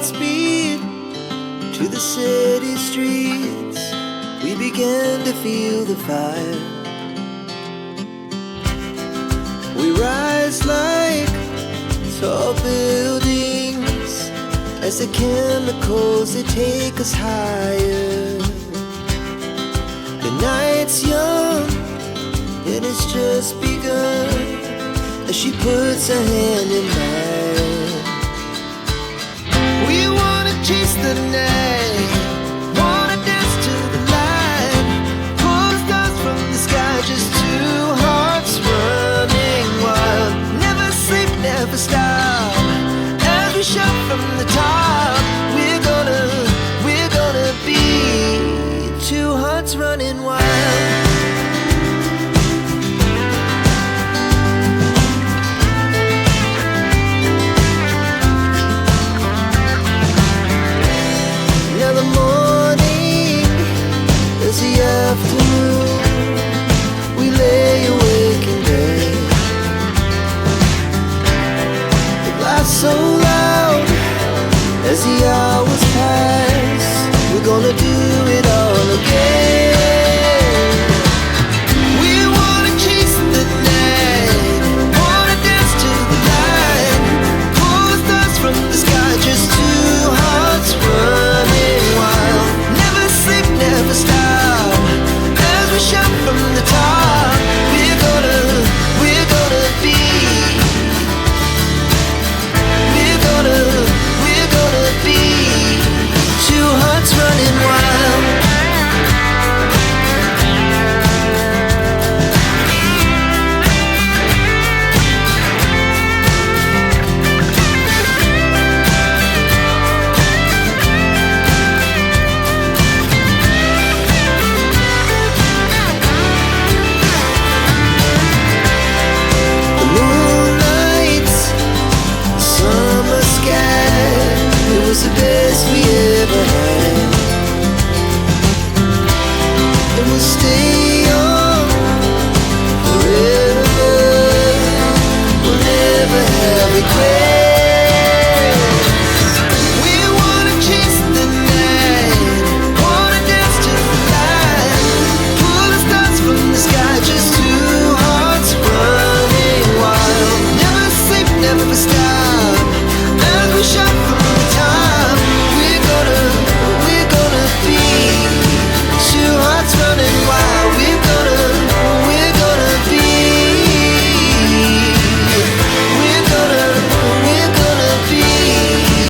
Godspeed to the city streets. We began to feel the fire. We rise like tall buildings as the chemicals, they take us higher. The night's young and it's just begun as she puts her hand in mine. We wanna chase the night, wanna dance to the light, pull the stars from the sky, just two hearts running wild. Never sleep, never stop, as we shout from the top. We're gonna be two hearts running wild. Now the morning is the afternoon. We lay awake in bed. It laughs so loud as the hours pass. We're gonna do it all again.